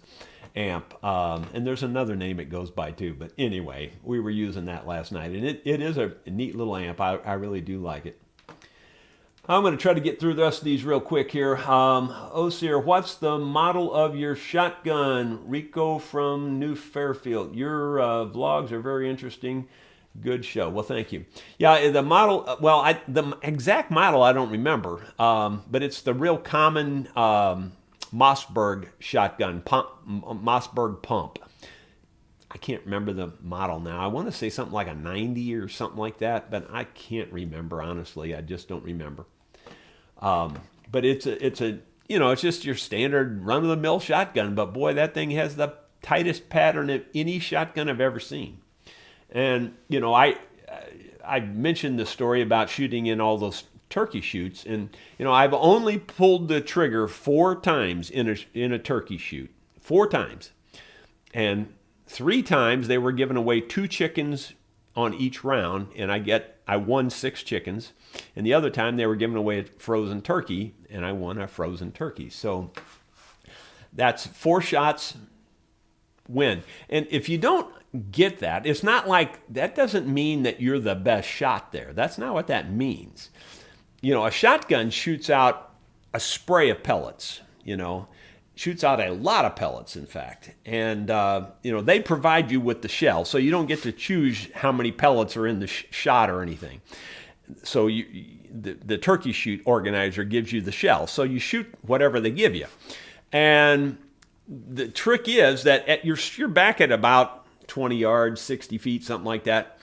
amp. And there's another name it goes by too. But anyway, we were using that last night. And it is a neat little amp. I really do like it. I'm going to try to get through the rest of these real quick here. Osir, what's the model of your shotgun? Rico from New Fairfield. Your vlogs are very interesting. Good show. Well, thank you. Yeah, the model, well, the exact model I don't remember, but it's the real common Mossberg shotgun, Mossberg pump. I can't remember the model now. I want to say something like a 90 or something like that, but I can't remember, honestly. I just don't remember. But it's just your standard run-of-the-mill shotgun. But boy, that thing has the tightest pattern of any shotgun I've ever seen. And, I mentioned the story about shooting in all those turkey shoots. And, I've only pulled the trigger 4 times in a turkey shoot. 4 times. And 3 times they were giving away 2 chickens on each round, and I won 6 chickens. And the other time they were giving away a frozen turkey, and I won a frozen turkey. So that's 4 shots win. And if you don't get that, it's not like that doesn't mean that you're the best shot there. That's not what that means. A shotgun shoots out a spray of pellets, shoots out a lot of pellets, in fact. And, they provide you with the shell, so you don't get to choose how many pellets are in the shot or anything. So the turkey shoot organizer gives you the shell, so you shoot whatever they give you. And the trick is that you're back at about 20 yards, 60 feet, something like that.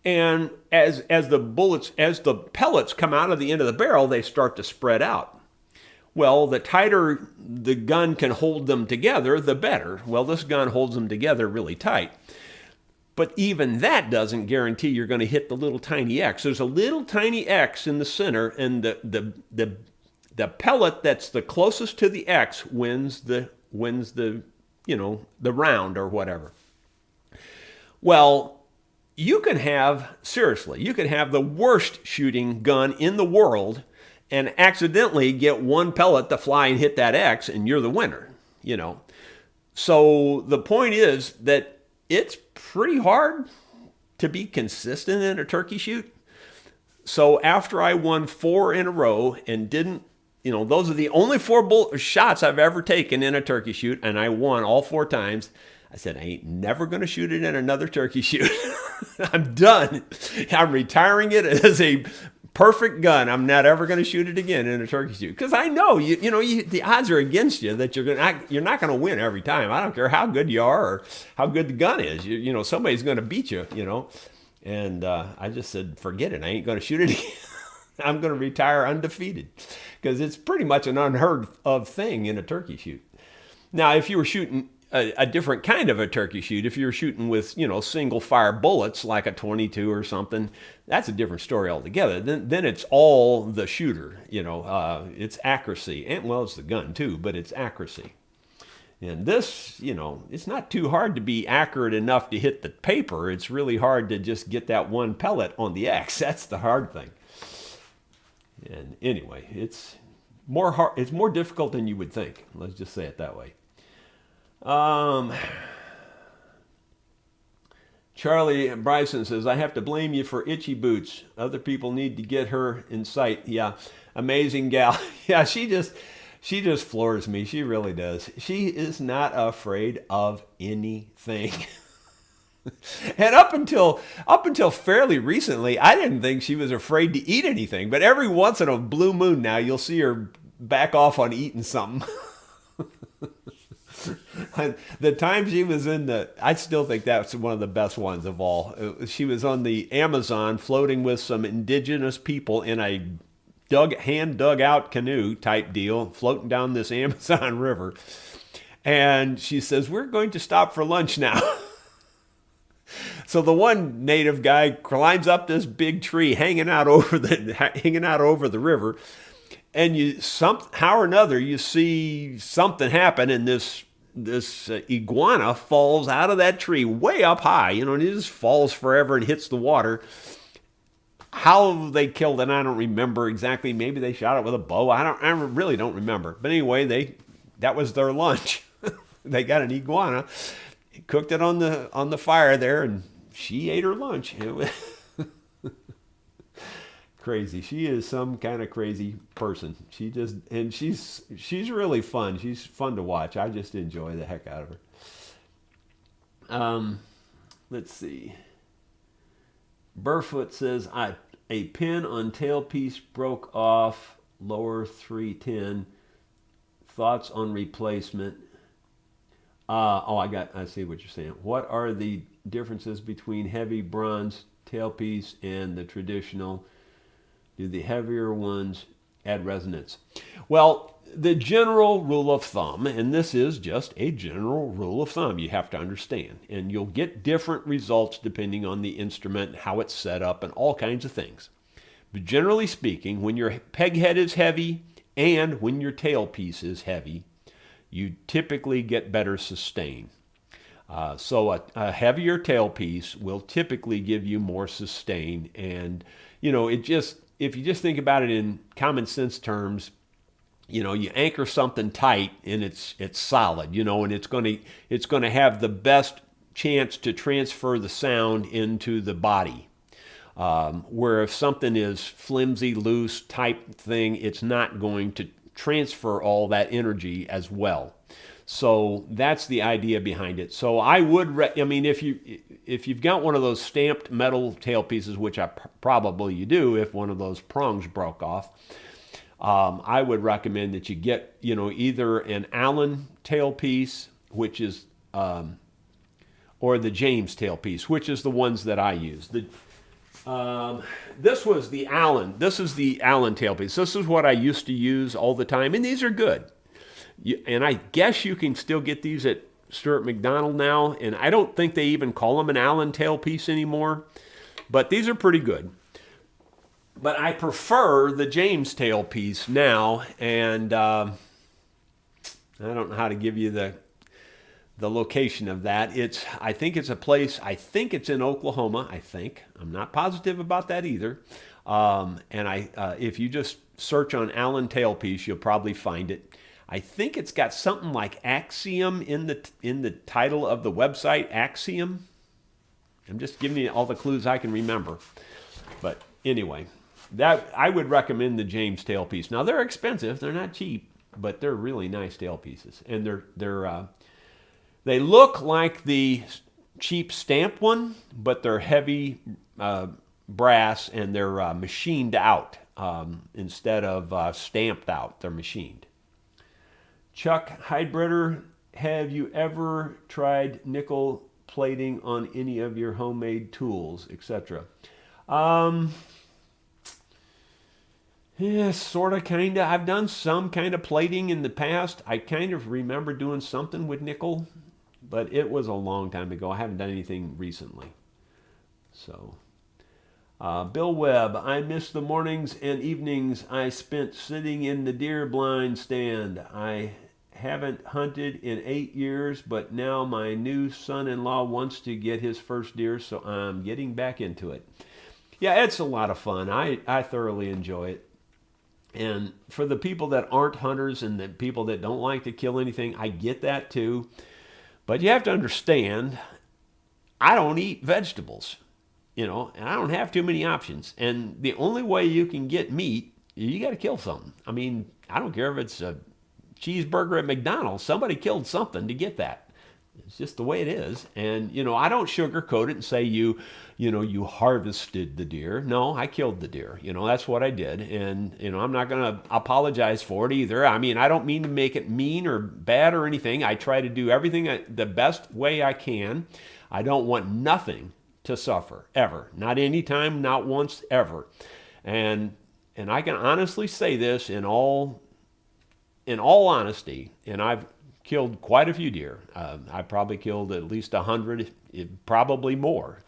And as the pellets come out of the end of the barrel, they start to spread out. Well, the tighter the gun can hold them together, the better. Well, this gun holds them together really tight. But even that doesn't guarantee you're going to hit the little tiny X. There's a little tiny X in the center, and the pellet that's the closest to the X wins the round or whatever. Well, you can have the worst shooting gun in the world and accidentally get one pellet to fly and hit that X, and you're the winner, So the point is that it's pretty hard to be consistent in a turkey shoot. So after I won 4 in a row and didn't, those are the only 4 shots I've ever taken in a turkey shoot, and I won all 4 times, I said, I ain't never going to shoot it in another turkey shoot. I'm done. I'm retiring it as a perfect gun. I'm not ever going to shoot it again in a turkey shoot, because I know the odds are against you that you're not going to win every time. I don't care how good you are or how good the gun is. Somebody's going to beat you. And I just said, forget it. I ain't going to shoot it again. I'm going to retire undefeated, because it's pretty much an unheard of thing in a turkey shoot. Now, if you were shooting a different kind of a turkey shoot, if you're shooting with, single fire bullets like a 22 or something, that's a different story altogether. Then it's all the shooter, it's accuracy. And well, it's the gun too, but it's accuracy. And this, it's not too hard to be accurate enough to hit the paper. It's really hard to just get that one pellet on the X. That's the hard thing. And anyway, it's more difficult than you would think. Let's just say it that way. Charlie Bryson says, I have to blame you for Itchy Boots. Other people need to get her in sight. Yeah, amazing gal. Yeah, she just floors me. She really does. She is not afraid of anything. And up until fairly recently, I didn't think she was afraid to eat anything. But every once in a blue moon now, you'll see her back off on eating something. The time she was I still think that's one of the best ones of all. She was on the Amazon floating with some indigenous people in a hand dug out canoe type deal, floating down this Amazon River. And she says, we're going to stop for lunch now. So the one native guy climbs up this big tree hanging out over the river. And somehow or another, you see something happen, and this iguana falls out of that tree way up high, and it just falls forever and hits the water. How they killed it, I don't remember exactly. Maybe they shot it with a bow. I really don't remember. But anyway, that was their lunch. they got an iguana, cooked it on the fire there, and she ate her lunch. It was crazy. She is some kind of crazy person. She's really fun. She's fun to watch. I just enjoy the heck out of her. Let's see. Burfoot says, a pin on tailpiece broke off, lower 310. Thoughts on replacement? I see what you're saying. What are the differences between heavy bronze tailpiece and the traditional? Do the heavier ones add resonance? Well, the general rule of thumb, and this is just a general rule of thumb, you have to understand, and you'll get different results depending on the instrument, how it's set up, and all kinds of things. But generally speaking, when your peg head is heavy and when your tailpiece is heavy, you typically get better sustain. So a heavier tailpiece will typically give you more sustain, and if you just think about it in common sense terms, you anchor something tight and it's solid, and it's going to have the best chance to transfer the sound into the body. Where if something is flimsy, loose type thing, it's not going to transfer all that energy as well. So that's the idea behind it. So I would, if you've got one of those stamped metal tailpieces, which probably you do, if one of those prongs broke off, I would recommend that you get, either an Allen tailpiece, which is, or the James tailpiece, which is the ones that I use. This was the Allen. This is the Allen tailpiece. This is what I used to use all the time, and these are good. And I guess you can still get these at Stuart McDonald now, and I don't think they even call them an Allen tailpiece anymore, but these are pretty good. But I prefer the James tailpiece now, and I don't know how to give you the location of that. I think it's a place, I think it's in Oklahoma, I'm not positive about that either. And if you just search on Allen tailpiece, you'll probably find it. I think it's got something like Axiom in the title of the website, Axiom. I'm just giving you all the clues I can remember. But anyway, that I would recommend the James tailpiece. Now they're expensive, they're not cheap, but they're really nice tailpieces, and they look like the cheap stamp one, but they're heavy brass, and they're machined out instead of stamped out. They're machined. Chuck Heidbreder, have you ever tried nickel plating on any of your homemade tools, etc.? Yeah, sort of, kind of. I've done some kind of plating in the past. I kind of remember doing something with nickel, but it was a long time ago. I haven't done anything recently. So, Bill Webb, I miss the mornings and evenings I spent sitting in the deer blind stand. I haven't hunted in 8 years, but now my new son-in-law wants to get his first deer, so I'm getting back into it. Yeah, it's a lot of fun. I thoroughly enjoy it. And for the people that aren't hunters and the people that don't like to kill anything, I get that too. But you have to understand, I don't eat vegetables, and I don't have too many options. And the only way you can get meat, you got to kill something. I mean, I don't care if it's a cheeseburger at McDonald's. Somebody killed something to get that. It's just the way it is. And, I don't sugarcoat it and say you harvested the deer. No, I killed the deer. That's what I did. And, I'm not going to apologize for it either. I mean, I don't mean to make it mean or bad or anything. I try to do everything the best way I can. I don't want nothing to suffer, ever. Not anytime, not once, ever. And I can honestly say this in all honesty, and I've killed quite a few deer. I probably killed at least 100, probably more.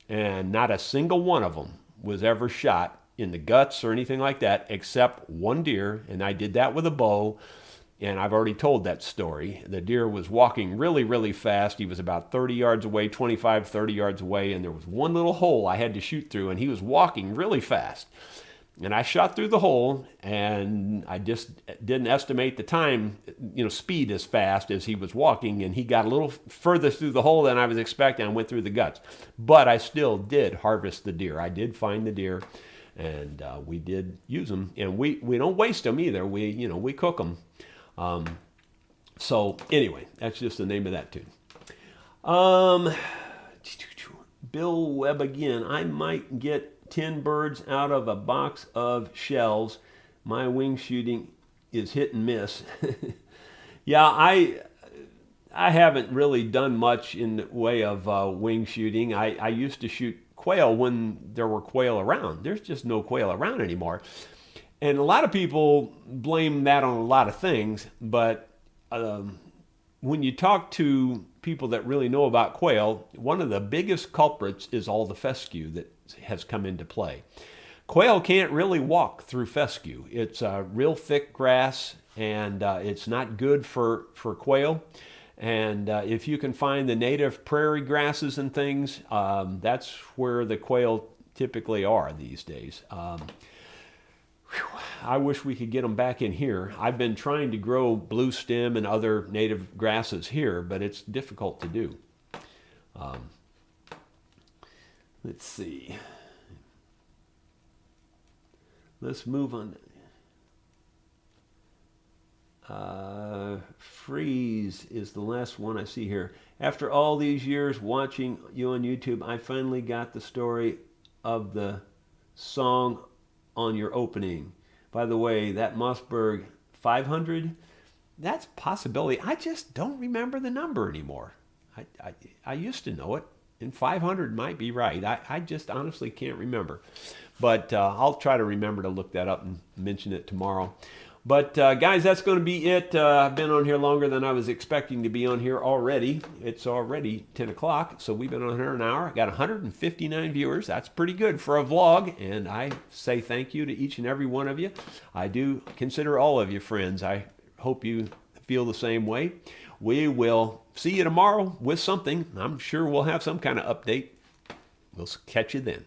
And not a single one of them was ever shot in the guts or anything like that, except one deer, and I did that with a bow, and I've already told that story. The deer was walking really, really fast. He was about 30 yards away, 25, 30 yards away, and there was one little hole I had to shoot through, and he was walking really fast. And I shot through the hole, and I just didn't estimate the time, speed as fast as he was walking, and he got a little further through the hole than I was expecting. I went through the guts. But I still did harvest the deer. I did find the deer, and we did use them. And we don't waste them either. We cook them. So anyway, that's just the name of that tune. Bill Webb again. I might get 10 birds out of a box of shells. My wing shooting is hit and miss. Yeah, I haven't really done much in the way of wing shooting. I used to shoot quail when there were quail around. There's just no quail around anymore. And a lot of people blame that on a lot of things, but when you talk to people that really know about quail, one of the biggest culprits is all the fescue that has come into play. Quail can't really walk through fescue. It's a real thick grass, and it's not good for quail. And if you can find the native prairie grasses and things, that's where the quail typically are these days. I wish we could get them back in here. I've been trying to grow blue stem and other native grasses here, but it's difficult to do. Let's see. Let's move on. Freeze is the last one I see here. After all these years watching you on YouTube, I finally got the story of the song on your opening. By the way, that Mossberg 500, that's a possibility. I just don't remember the number anymore. I used to know it, and 500 might be right. I just honestly can't remember. But I'll try to remember to look that up and mention it tomorrow. But guys, that's going to be it. I've been on here longer than I was expecting to be on here already. It's already 10 o'clock, so we've been on here an hour. I got 159 viewers. That's pretty good for a vlog, and I say thank you to each and every one of you. I do consider all of you friends. I hope you feel the same way. We will see you tomorrow with something. I'm sure we'll have some kind of update. We'll catch you then.